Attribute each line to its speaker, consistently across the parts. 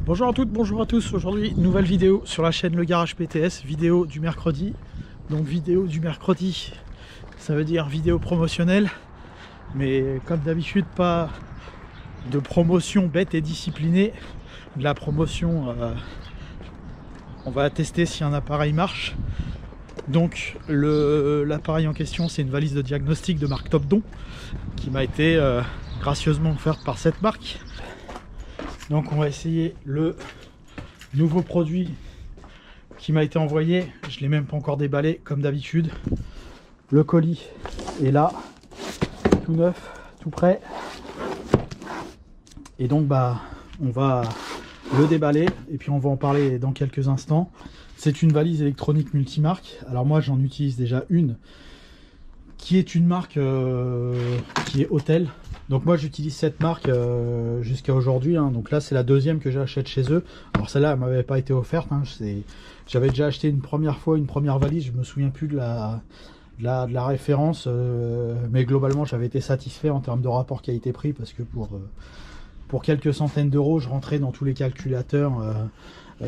Speaker 1: Bonjour à toutes, bonjour à tous. Aujourd'hui, nouvelle vidéo sur la chaîne Le Garage PTS, vidéo du mercredi. Donc vidéo du mercredi, ça veut dire vidéo promotionnelle. Mais comme d'habitude, pas de promotion bête et disciplinée. De la promotion, on va tester si un appareil marche. Donc l'appareil en question, c'est une valise de diagnostic de marque Topdon qui m'a été gracieusement offerte par cette marque. Donc on va essayer le nouveau produit qui m'a été envoyé. Je ne l'ai même pas encore déballé comme d'habitude. Le colis est là, tout neuf, tout prêt. Et donc on va le déballer et puis on va en parler dans quelques instants. C'est une valise électronique multimarque. Alors moi j'en utilise déjà une qui est une marque qui est Hôtel. Donc moi j'utilise cette marque jusqu'à aujourd'hui, hein. Donc là c'est la deuxième que j'achète chez eux. Alors celle-là elle m'avait pas été offerte, hein. J'avais déjà acheté une première fois une première valise, je me souviens plus de la référence, mais globalement j'avais été satisfait en termes de rapport qualité-prix parce que pour quelques centaines d'euros je rentrais dans tous les calculateurs,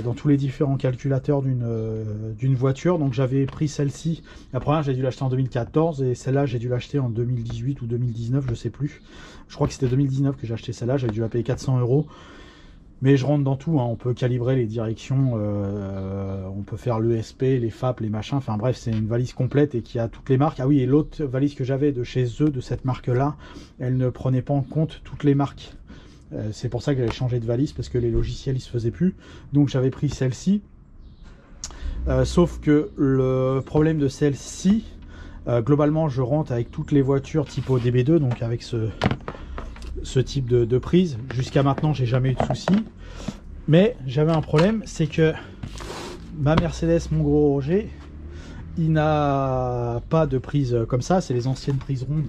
Speaker 1: dans tous les différents calculateurs d'une voiture. Donc j'avais pris celle-ci, la première j'ai dû l'acheter en 2014 et celle-là j'ai dû l'acheter en 2018 ou 2019, je sais plus. Je crois que c'était 2019 que j'ai acheté celle-là, j'avais dû la payer 400 €. Mais je rentre dans tout, hein. On peut calibrer les directions, on peut faire l'ESP, les FAP, les machins, enfin bref, c'est une valise complète et qui a toutes les marques. Ah oui, et l'autre valise que j'avais de chez eux, de cette marque-là, elle ne prenait pas en compte toutes les marques. C'est pour ça que j'avais changé de valise, parce que les logiciels ils se faisaient plus. Donc j'avais pris celle-ci. Sauf que le problème de celle-ci, globalement je rentre avec toutes les voitures type ODB2, donc avec ce type de prise. Jusqu'à maintenant j'ai jamais eu de soucis. Mais j'avais un problème, c'est que ma Mercedes, mon gros Roger, il n'a pas de prise comme ça. C'est les anciennes prises rondes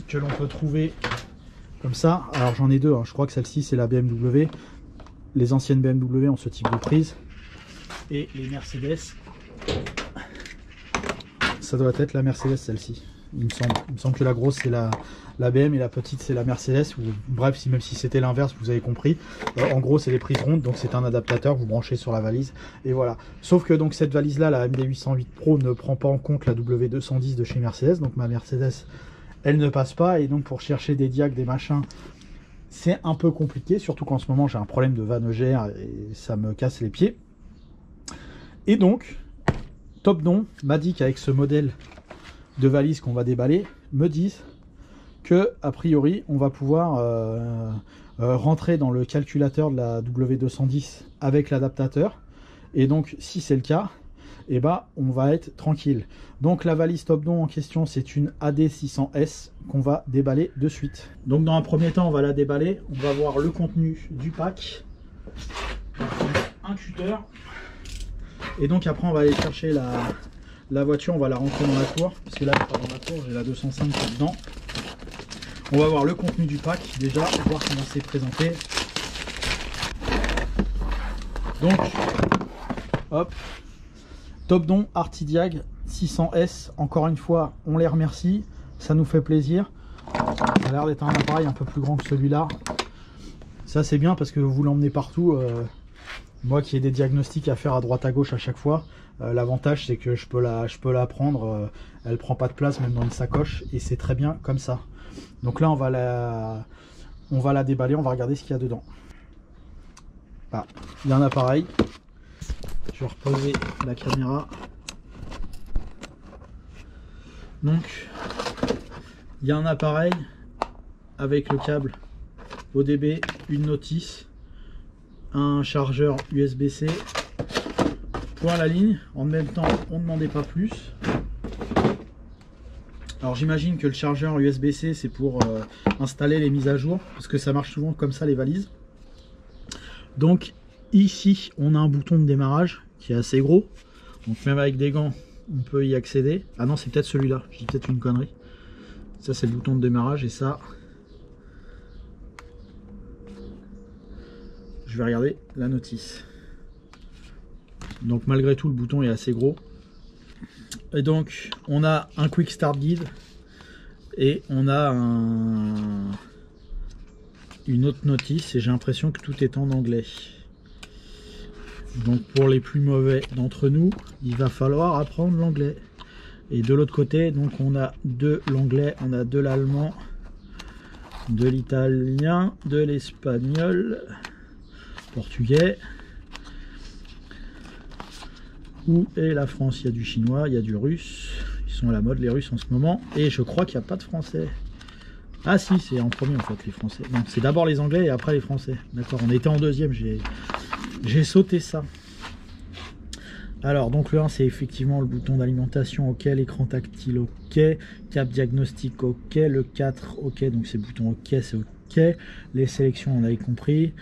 Speaker 1: que l'on peut trouver comme ça. Alors j'en ai deux, hein. Je crois que celle-ci c'est la BMW. Les anciennes BMW ont ce type de prise. Et les Mercedes, ça doit être la Mercedes celle-ci, il me semble. Il me semble que la grosse c'est la BM et la petite c'est la Mercedes. Ou, bref, même si c'était l'inverse, vous avez compris. En gros c'est les prises rondes, donc c'est un adaptateur que vous branchez sur la valise. Et voilà. Sauf que donc cette valise là, la MD808 Pro, ne prend pas en compte la W210 de chez Mercedes. Donc ma Mercedes, elle ne passe pas, et donc pour chercher des diacs, des machins, c'est un peu compliqué, surtout qu'en ce moment j'ai un problème de vanne EGR et ça me casse les pieds. Et donc Topdon m'a dit qu'avec ce modèle de valise qu'on va déballer, me disent que a priori on va pouvoir rentrer dans le calculateur de la W210 avec l'adaptateur, et donc si c'est le cas, et on va être tranquille. Donc la valise Topdon en question, c'est une AD600S qu'on va déballer de suite. Donc dans un premier temps on va la déballer, on va voir le contenu du pack, un cutter, et donc après on va aller chercher la voiture, on va la rentrer dans la tour, parce que là elle est pas dans la tour, j'ai la 205 qui est dedans. On va voir le contenu du pack déjà, voir comment c'est présenté. Donc hop, Topdon Artidiag 600S, encore une fois on les remercie, ça nous fait plaisir. Ça a l'air d'être un appareil un peu plus grand que celui-là. Ça c'est bien parce que vous l'emmenez partout. Moi qui ai des diagnostics à faire à droite à gauche à chaque fois, l'avantage c'est que je peux la prendre, elle prend pas de place même dans une sacoche, et c'est très bien comme ça. Donc là on va la déballer, on va regarder ce qu'il y a dedans. Ah, il y a un appareil. Je vais reposer la caméra. Donc il y a un appareil avec le câble ODB, une notice, un chargeur USB-C, point à la ligne. En même temps on ne demandait pas plus. Alors j'imagine que le chargeur USB-C c'est pour installer les mises à jour, parce que ça marche souvent comme ça les valises. Donc ici on a un bouton de démarrage qui est assez gros, donc même avec des gants on peut y accéder. Ah non, c'est peut-être celui-là, je dis peut-être une connerie. Ça c'est le bouton de démarrage, et ça, je vais regarder la notice. Donc malgré tout le bouton est assez gros. Et donc on a un quick start guide et on a une autre notice et j'ai l'impression que tout est en anglais. Donc pour les plus mauvais d'entre nous, il va falloir apprendre l'anglais. Et de l'autre côté, donc on a de l'anglais, on a de l'allemand, de l'italien, de l'espagnol, portugais. Où est la France? Il y a du chinois, il y a du russe. Ils sont à la mode les Russes en ce moment. Et je crois qu'il n'y a pas de français. Ah si, c'est en premier en fait les français. Non, c'est d'abord les anglais et après les français. D'accord, on était en deuxième, j'ai sauté ça. Alors donc le 1 c'est effectivement le bouton d'alimentation, ok, l'écran tactile, ok, cap diagnostic, ok, le 4, ok, donc c'est bouton ok, c'est ok, les sélections on avait compris,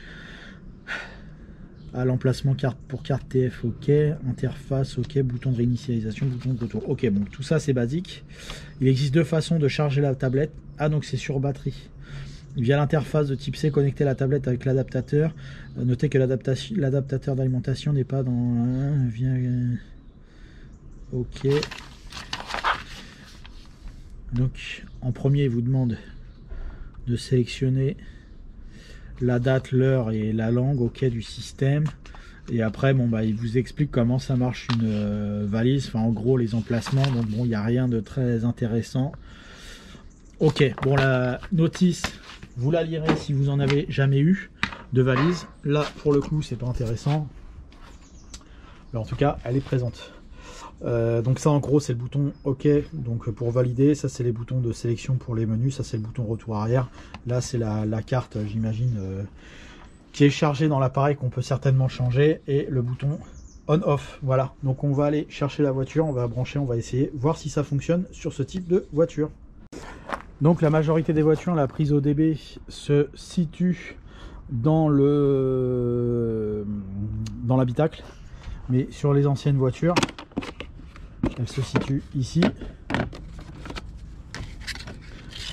Speaker 1: à l'emplacement carte pour carte TF, ok, interface, ok, bouton de réinitialisation, bouton de retour, ok, bon tout ça c'est basique. Il existe deux façons de charger la tablette. Ah donc c'est sur batterie. Via l'interface de type C, connecter la tablette avec l'adaptateur. Notez que l'adaptateur d'alimentation n'est pas dans... Ok. Donc en premier, il vous demande de sélectionner la date, l'heure et la langue, ok, du système. Et après, bon bah, il vous explique comment ça marche une valise. Enfin, en gros, les emplacements. Donc bon, il n'y a rien de très intéressant. Ok, bon, la notice, vous la lirez si vous en avez jamais eu de valise. Là, pour le coup, c'est pas intéressant. Mais en tout cas, elle est présente. Donc ça, en gros, c'est le bouton OK. Donc pour valider, ça c'est les boutons de sélection pour les menus. Ça c'est le bouton retour arrière. Là, c'est la carte, j'imagine, qui est chargée dans l'appareil qu'on peut certainement changer. Et le bouton on-off. Voilà. Donc on va aller chercher la voiture, on va brancher, on va essayer, voir si ça fonctionne sur ce type de voiture. Donc la majorité des voitures, la prise ODB se situe dans l'habitacle, mais sur les anciennes voitures, elle se situe ici.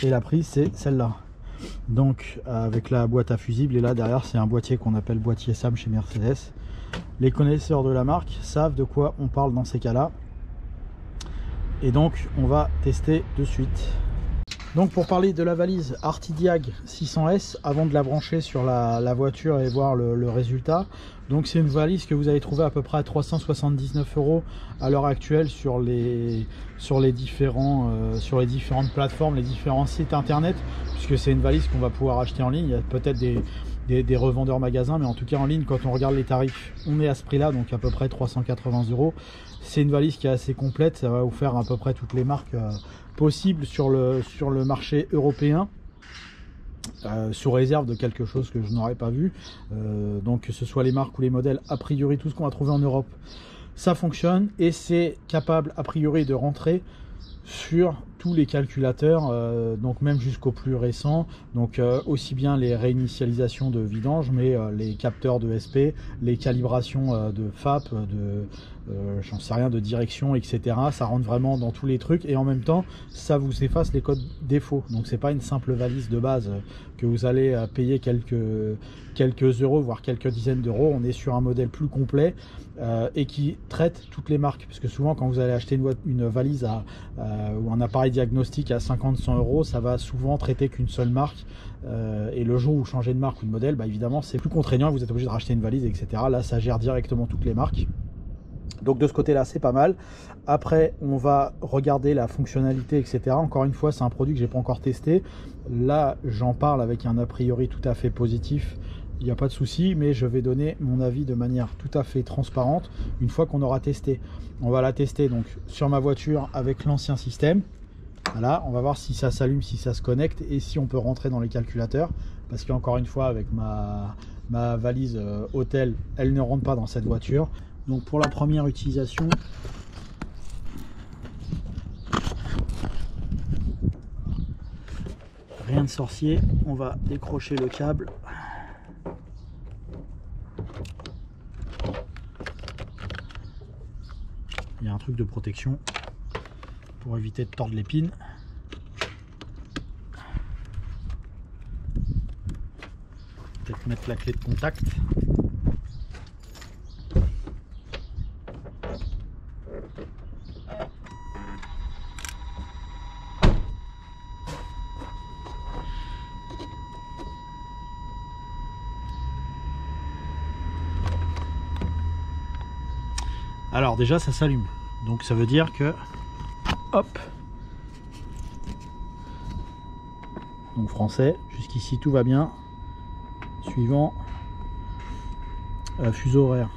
Speaker 1: Et la prise c'est celle-là. Donc avec la boîte à fusible, et là derrière c'est un boîtier qu'on appelle boîtier SAM chez Mercedes. Les connaisseurs de la marque savent de quoi on parle dans ces cas-là. Et donc on va tester de suite. Donc pour parler de la valise Artidiag 600S, avant de la brancher sur la voiture et voir le résultat, donc c'est une valise que vous allez trouver à peu près à 379 € à l'heure actuelle sur les différentes plateformes, les différents sites internet, puisque c'est une valise qu'on va pouvoir acheter en ligne. Il y a peut-être des revendeurs magasins, mais en tout cas en ligne, quand on regarde les tarifs, on est à ce prix-là, donc à peu près 380 €. C'est une valise qui est assez complète, ça va vous faire à peu près toutes les marques possibles sur le marché européen, sous réserve de quelque chose que je n'aurais pas vu. Donc que ce soit les marques ou les modèles, a priori tout ce qu'on va trouver en Europe, ça fonctionne et c'est capable a priori de rentrer sur tous les calculateurs, donc même jusqu'au plus récent, donc aussi bien les réinitialisations de vidange, mais les capteurs de SP, les calibrations de FAP, j'en sais rien, de direction, etc. Ça rentre vraiment dans tous les trucs et en même temps ça vous efface les codes défauts. Donc c'est pas une simple valise de base que vous allez payer quelques euros, voire quelques dizaines d'euros. On est sur un modèle plus complet et qui traite toutes les marques, parce que souvent quand vous allez acheter une valise ou un appareil diagnostic à 50-100 €, ça va souvent traiter qu'une seule marque, et le jour où vous changez de marque ou de modèle, bah évidemment c'est plus contraignant, vous êtes obligé de racheter une valise, etc. Là ça gère directement toutes les marques. Donc de ce côté là c'est pas mal. Après on va regarder la fonctionnalité, etc. Encore une fois c'est un produit que j'ai pas encore testé. Là j'en parle avec un a priori tout à fait positif, il n'y a pas de souci, mais je vais donner mon avis de manière tout à fait transparente une fois qu'on aura testé. On va la tester donc sur ma voiture avec l'ancien système. Voilà, on va voir si ça s'allume, si ça se connecte et si on peut rentrer dans les calculateurs, parce qu'encore une fois avec ma valise hôtel, elle ne rentre pas dans cette voiture. Donc pour la première utilisation, rien de sorcier, on va décrocher le câble. Il y a un truc de protection pour éviter de tordre les pins. Peut-être mettre la clé de contact. Alors déjà ça s'allume, donc ça veut dire que hop, donc français, jusqu'ici tout va bien. Suivant, fuseau horaire,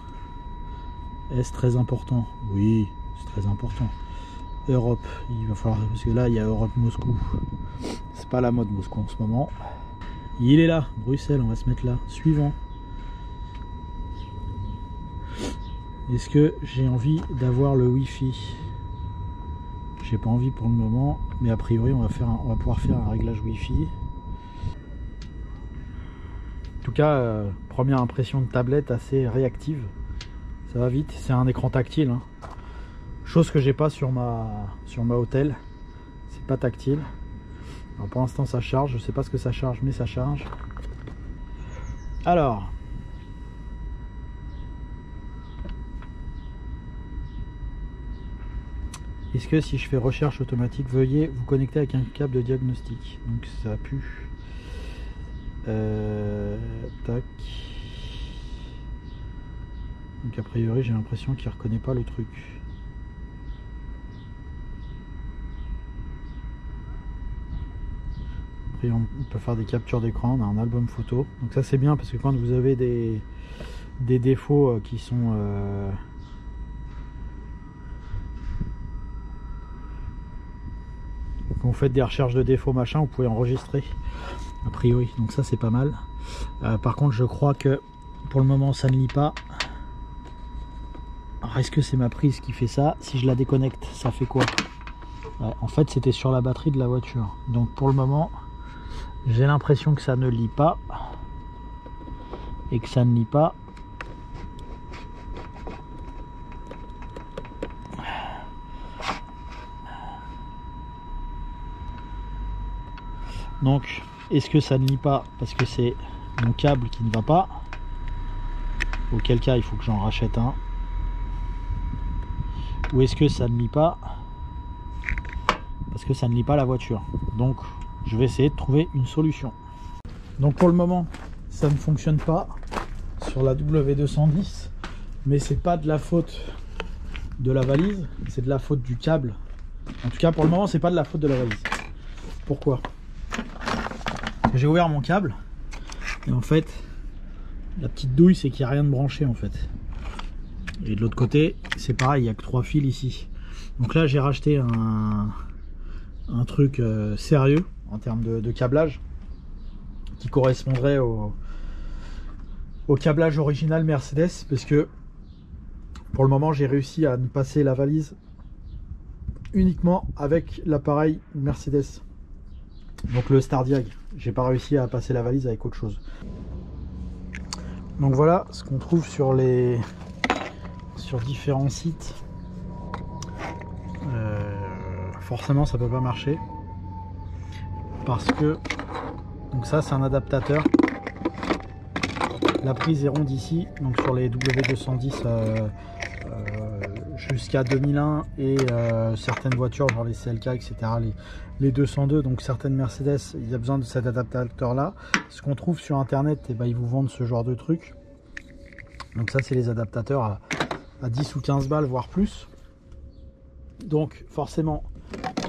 Speaker 1: est-ce très important? Oui, c'est très important. Europe, il va falloir, parce que là il y a Europe-Moscou, c'est pas la mode Moscou en ce moment. Il est là, Bruxelles, on va se mettre là. Suivant, est-ce que j'ai envie d'avoir le Wi-Fi? J'ai pas envie pour le moment, mais a priori on va pouvoir faire un réglage Wi-Fi. En tout cas, première impression de tablette assez réactive. Ça va vite, c'est un écran tactile, hein. Chose que j'ai pas sur ma Autel. C'est pas tactile. Alors pour l'instant ça charge, je sais pas ce que ça charge, mais ça charge. Alors. Est-ce que si je fais recherche automatique, veuillez vous connecter avec un câble de diagnostic. Donc ça pue. Tac. Donc a priori j'ai l'impression qu'il reconnaît pas le truc. Après on peut faire des captures d'écran, on a un album photo. Donc ça c'est bien parce que quand vous avez des défauts qui sont quand vous faites des recherches de défauts machin, vous pouvez enregistrer a priori, donc ça c'est pas mal. Par contre je crois que pour le moment ça ne lit pas. Alors est-ce que c'est ma prise qui fait ça? Si je la déconnecte, ça fait quoi? Ouais, en fait c'était sur la batterie de la voiture, donc pour le moment j'ai l'impression que ça ne lit pas et que ça ne lit pas. Donc est-ce que ça ne lit pas parce que c'est mon câble qui ne va pas, auquel cas il faut que j'en rachète un, ou est-ce que ça ne lit pas parce que ça ne lit pas la voiture? Donc je vais essayer de trouver une solution. Donc pour le moment ça ne fonctionne pas sur la W210, mais c'est pas de la faute de la valise, c'est de la faute du câble. En tout cas pour le moment c'est pas de la faute de la valise. Pourquoi? J'ai ouvert mon câble et en fait la petite douille c'est qu'il n'y a rien de branché en fait, et de l'autre côté c'est pareil, il n'y a que 3 fils ici. Donc là j'ai racheté un truc sérieux en termes de câblage qui correspondrait au câblage original Mercedes, parce que pour le moment j'ai réussi à ne passer la valise uniquement avec l'appareil Mercedes, donc le Stardiag. J'ai pas réussi à passer la valise avec autre chose. Donc voilà ce qu'on trouve sur différents sites. Forcément ça peut pas marcher parce que donc ça c'est un adaptateur. La prise est ronde ici, donc sur les W210 jusqu'à 2001 et certaines voitures genre les CLK etc, les 202, donc certaines Mercedes, il y a besoin de cet adaptateur là. Ce qu'on trouve sur internet, et ben, ils vous vendent ce genre de truc. Donc ça c'est les adaptateurs à 10 ou 15 balles voire plus. Donc forcément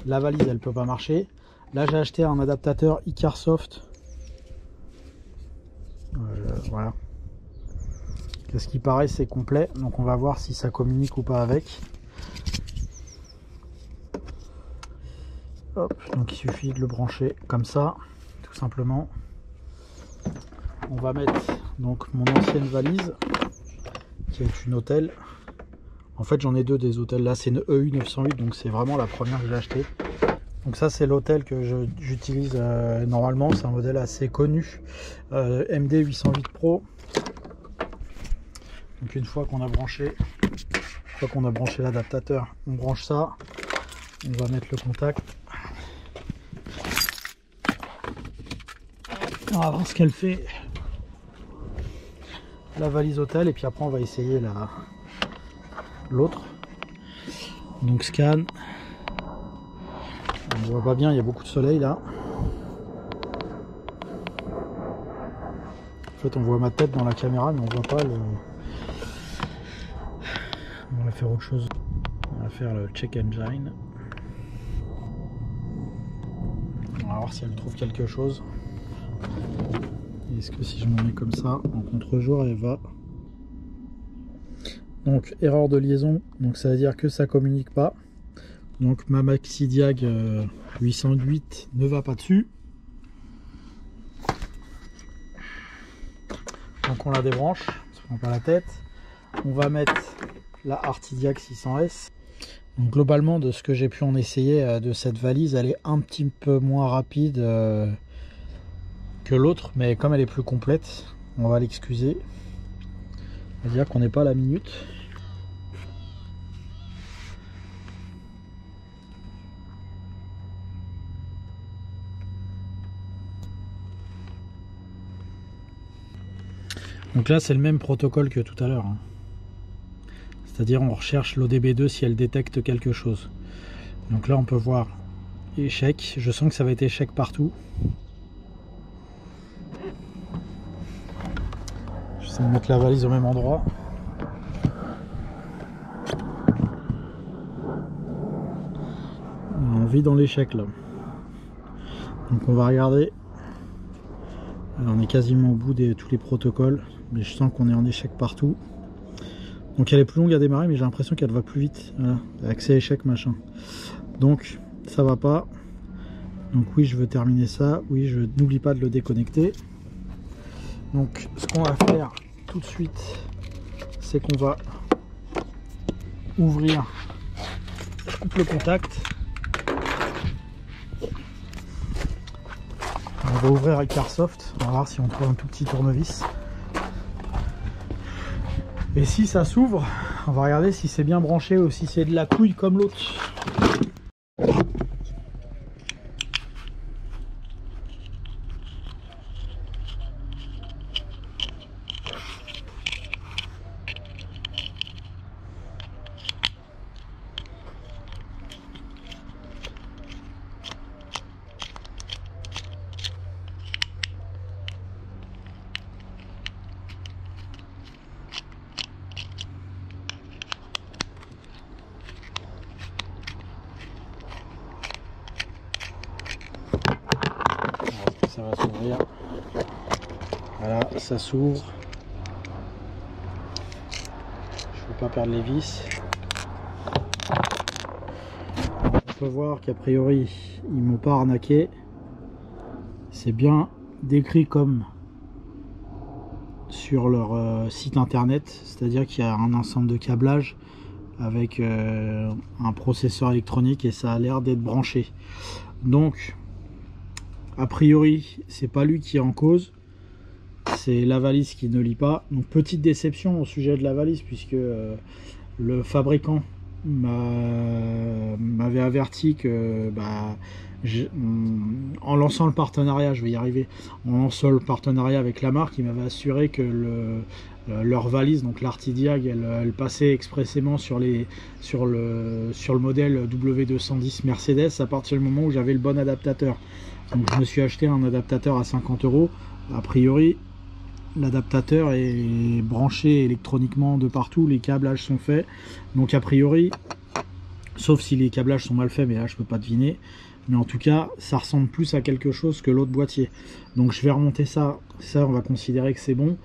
Speaker 1: la valise elle peut pas marcher. Là j'ai acheté un adaptateur Icarsoft, voilà. Qu'est-ce qui paraît c'est complet, donc on va voir si ça communique ou pas avec. Hop, donc il suffit de le brancher comme ça, tout simplement. On va mettre donc mon ancienne valise, qui est une Autel. En fait j'en ai deux des Autels, là c'est une EU 908, donc c'est vraiment la première que j'ai achetée. Donc ça c'est l'Autel que j'utilise normalement, c'est un modèle assez connu, MD 808 Pro. Donc une fois qu'on a branché l'adaptateur, on branche ça, on va mettre le contact. On va voir ce qu'elle fait, la valise Autel, et puis après on va essayer l'autre. Donc scan. On voit pas bien, il y a beaucoup de soleil là. En fait on voit ma tête dans la caméra mais on voit pas On va faire autre chose. On va faire le check engine. On va voir si elle trouve quelque chose. Est-ce que si je me mets comme ça en contre-jour, elle va. Donc erreur de liaison, donc ça veut dire que ça communique pas. Donc ma Maxidiag 808 ne va pas dessus. Donc on la débranche, on se prend pas la tête. On va mettre la Artidiag 600S. Donc globalement, de ce que j'ai pu en essayer de cette valise, elle est un petit peu moins rapide que l'autre, mais comme elle est plus complète, on va l'excuser. On va dire qu'on n'est pas à la minute. Donc là, c'est le même protocole que tout à l'heure. C'est-à-dire, on recherche l'ODB2 si elle détecte quelque chose. Donc là, on peut voir échec. Je sens que ça va être échec partout. J'essaie de mettre la valise au même endroit. On vit dans l'échec là. Donc on va regarder. Alors, on est quasiment au bout de tous les protocoles. Mais je sens qu'on est en échec partout. Donc elle est plus longue à démarrer, mais j'ai l'impression qu'elle va plus vite. Voilà, accès échec machin. Donc ça va pas. Donc oui, je veux terminer ça. Oui, je n'oublie pas de le déconnecter. Donc ce qu'on va faire tout de suite, c'est qu'on va ouvrir. Je coupe le contact. On va ouvrir avec Carsoft. On va voir si on trouve un tout petit tournevis. Et si ça s'ouvre, on va regarder si c'est bien branché ou si c'est de la couille comme l'autre. Ça va s'ouvrir. Voilà, ça s'ouvre. Je ne veux pas perdre les vis. On peut voir qu'a priori, ils m'ont pas arnaqué. C'est bien décrit comme sur leur site internet, c'est-à-dire qu'il y a un ensemble de câblage avec un processeur électronique et ça a l'air d'être branché. Donc a priori, c'est pas lui qui est en cause, c'est la valise qui ne lit pas. Donc petite déception au sujet de la valise, puisque le fabricant m'avait averti que en lançant le partenariat, je vais y arriver, en lançant le partenariat avec la marque, il m'avait assuré que leur valise, donc l'Artidiag, elle passait expressément sur le modèle W210 Mercedes à partir du moment où j'avais le bon adaptateur. Donc je me suis acheté un adaptateur à 50 €. A priori, l'adaptateur est branché électroniquement de partout, les câblages sont faits. Donc a priori, sauf si les câblages sont mal faits, mais là je peux pas deviner. Mais en tout cas, ça ressemble plus à quelque chose que l'autre boîtier. Donc je vais remonter ça. Ça, on va considérer que c'est bon.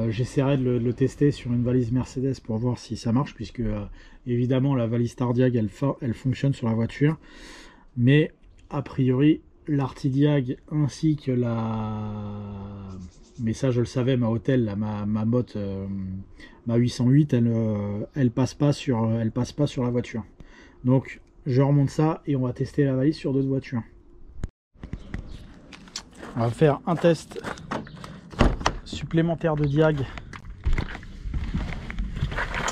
Speaker 1: J'essaierai de le tester sur une valise Mercedes pour voir si ça marche, puisque évidemment la valise Tardiag elle fonctionne sur la voiture. Mais a priori, l'Artidiag ainsi que mais ça je le savais, ma Hôtel, ma motte, ma 808, elle passe pas sur la voiture. Donc je remonte ça et on va tester la valise sur d'autres voitures. On va faire un test supplémentaire de diag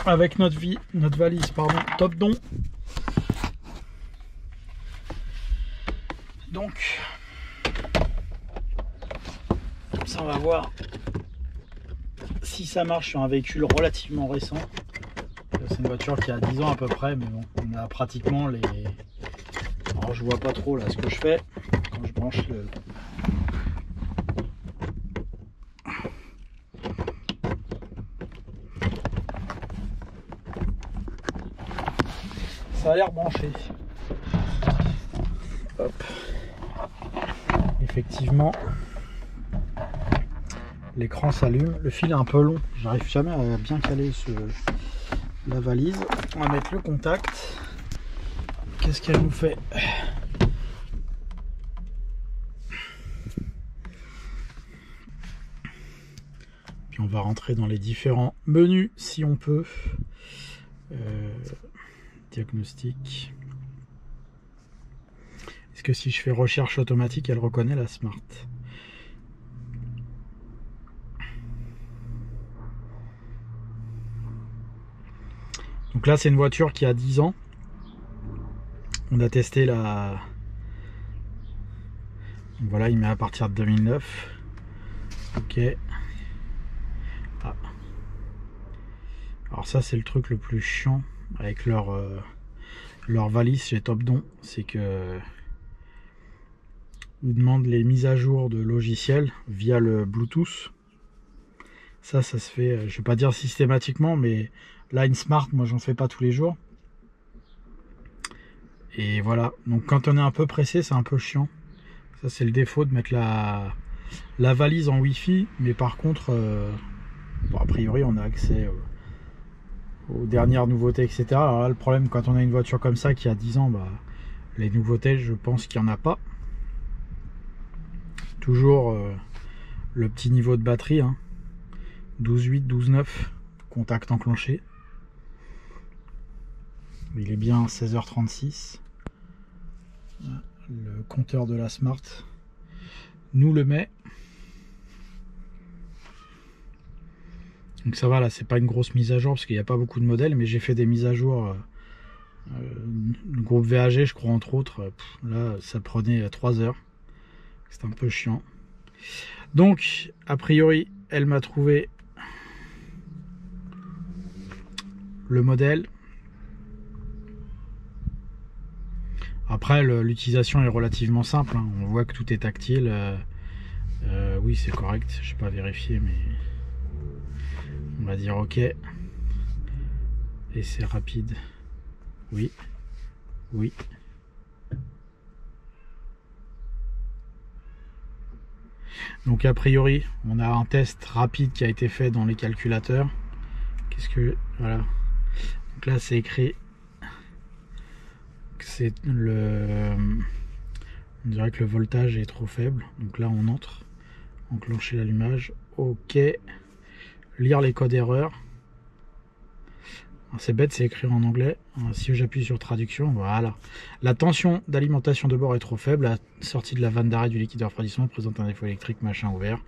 Speaker 1: avec notre valise Topdon. Donc ça, on va voir si ça marche sur un véhicule relativement récent. C'est une voiture qui a 10 ans à peu près, mais bon, on a pratiquement les... Alors je vois pas trop là ce que je fais quand je branche le... ça a l'air branché. Hop. Effectivement, l'écran s'allume. Le fil est un peu long, j'arrive jamais à bien caler la valise. On va mettre le contact. Qu'est-ce qu'elle nous fait? Puis on va rentrer dans les différents menus si on peut. Diagnostic. Est-ce que si je fais recherche automatique, elle reconnaît la Smart? Donc là, c'est une voiture qui a 10 ans. On a testé la... Voilà, il met à partir de 2009. Ok. Ah. Alors ça, c'est le truc le plus chiant avec leur valise chez Topdon, c'est que ils demandent les mises à jour de logiciels via le Bluetooth. Ça se fait, je vais pas dire systématiquement, mais là, une Smart, moi, j'en fais pas tous les jours. Et voilà, donc quand on est un peu pressé, c'est un peu chiant. Ça, c'est le défaut de mettre la valise en Wi-Fi, mais par contre, bon, a priori, on a accès aux dernières nouveautés, etc. Alors là, le problème, quand on a une voiture comme ça qui a 10 ans, bah, les nouveautés, je pense qu'il n'y en a pas. Toujours le petit niveau de batterie, hein. 12.8, 12.9, contact enclenché. Il est bien 16h36. Le compteur de la Smart nous le met. Donc ça va, là c'est pas une grosse mise à jour parce qu'il n'y a pas beaucoup de modèles, mais j'ai fait des mises à jour. Le groupe VAG, je crois, entre autres. Là ça prenait 3 heures. C'est un peu chiant. Donc a priori elle m'a trouvé le modèle. Après, l'utilisation est relativement simple, hein. On voit que tout est tactile. Oui, c'est correct. Je n'ai pas vérifié, mais on va dire OK. Et c'est rapide. Oui. Oui. Donc, a priori, on a un test rapide qui a été fait dans les calculateurs. Qu'est-ce que... Voilà. Donc là, c'est écrit... C'est le... On dirait que le voltage est trop faible. Donc là, on entre. Enclencher l'allumage. OK. Lire les codes erreurs. C'est bête, c'est écrit en anglais. Si j'appuie sur traduction, voilà. La tension d'alimentation de bord est trop faible. La sortie de la vanne d'arrêt du liquide de refroidissement présente un défaut électrique, machin ouvert.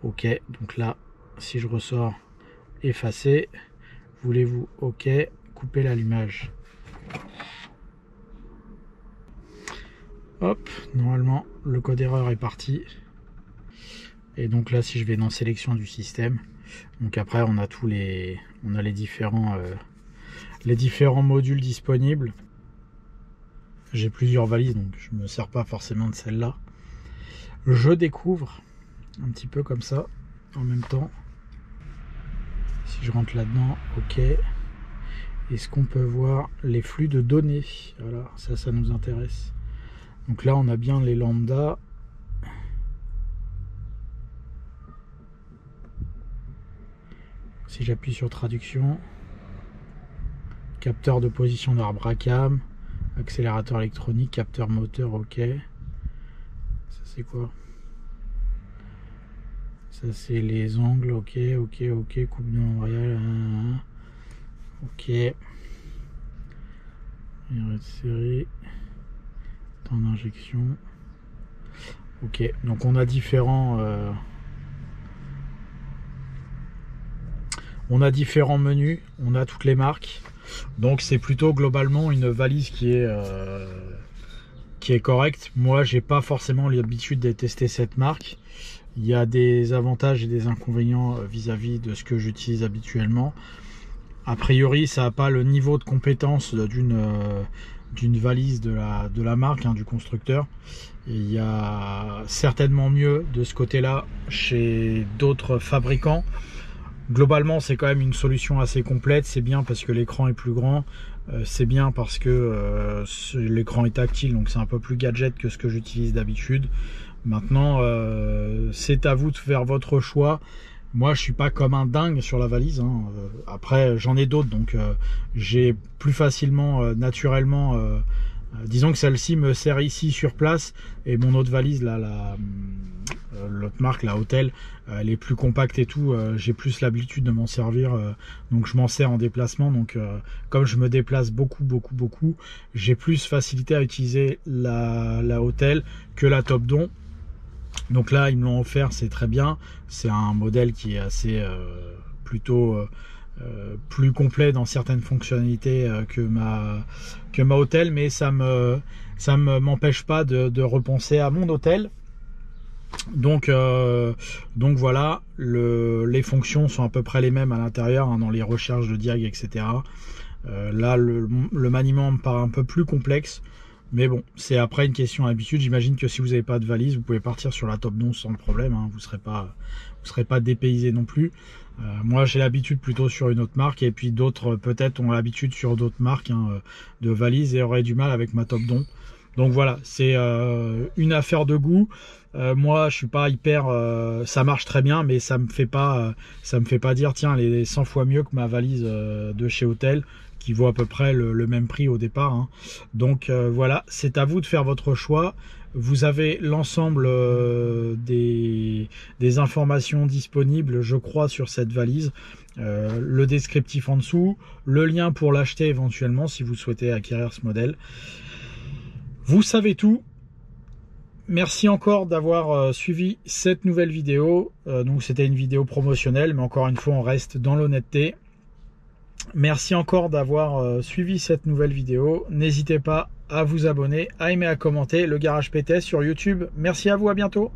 Speaker 1: OK. Donc là, si je ressors, effacer. Voulez-vous OK. Couper l'allumage. Hop, normalement le code erreur est parti. Et donc là, si je vais dans sélection du système, donc après on a les différents modules disponibles. J'ai plusieurs valises, donc je me sers pas forcément de celle-là. Je découvre un petit peu comme ça en même temps. Si je rentre là-dedans, OK. Est-ce qu'on peut voir les flux de données? Voilà, ça nous intéresse. Donc là, on a bien les lambda. Si j'appuie sur traduction, capteur de position d'arbre à cam, accélérateur électronique, capteur moteur, OK. Ça c'est quoi? Ça c'est les angles, OK, coupe de membrane, OK. Arrêt de série. Temps d'injection. OK, donc on a différents menus, on a toutes les marques. Donc c'est plutôt globalement une valise qui est correcte. Moi, j'ai pas forcément l'habitude de tester cette marque. Il y a des avantages et des inconvénients vis-à-vis de ce que j'utilise habituellement. A priori, ça n'a pas le niveau de compétence d'une valise de la marque, hein, du constructeur. Et il y a certainement mieux de ce côté-là chez d'autres fabricants. Globalement, c'est quand même une solution assez complète. C'est bien parce que l'écran est plus grand. C'est bien parce que l'écran est tactile, donc c'est un peu plus gadget que ce que j'utilise d'habitude. Maintenant, c'est à vous de faire votre choix. Moi, je suis pas comme un dingue sur la valise, hein. Après, j'en ai d'autres, donc j'ai plus facilement, naturellement... disons que celle-ci me sert ici sur place, et mon autre valise, là, l'autre marque, la Autel, elle est plus compacte et tout. J'ai plus l'habitude de m'en servir, donc je m'en sers en déplacement. Donc comme je me déplace beaucoup, j'ai plus facilité à utiliser la Autel que la Topdon. Donc là, ils me l'ont offert, c'est très bien. C'est un modèle qui est assez plutôt plus complet dans certaines fonctionnalités que ma Autel, mais ça m'empêche pas de repenser à mon Autel. Donc voilà, les fonctions sont à peu près les mêmes à l'intérieur, hein, dans les recherches de diag, etc. Là, le maniement me paraît un peu plus complexe. Mais bon, c'est après une question d'habitude. J'imagine que si vous n'avez pas de valise, vous pouvez partir sur la Topdon sans le problème, hein. Vous serez pas dépaysé non plus. Moi, j'ai l'habitude plutôt sur une autre marque, et puis d'autres peut-être ont l'habitude sur d'autres marques, hein, de valises, et auraient du mal avec ma Topdon. Donc voilà, c'est une affaire de goût. Moi, je suis pas hyper... ça marche très bien, mais ça me fait pas dire, tiens, elle est 100 fois mieux que ma valise de chez Autel, qui vaut à peu près le même prix au départ, hein. Donc voilà, c'est à vous de faire votre choix. Vous avez l'ensemble des informations disponibles, je crois, sur cette valise. Le descriptif en dessous, le lien pour l'acheter éventuellement si vous souhaitez acquérir ce modèle. Vous savez tout. Merci encore d'avoir suivi cette nouvelle vidéo. Donc c'était une vidéo promotionnelle, mais encore une fois, on reste dans l'honnêteté. Merci encore d'avoir suivi cette nouvelle vidéo. N'hésitez pas à vous abonner, à aimer, à commenter le Garage PT sur YouTube. Merci à vous, à bientôt.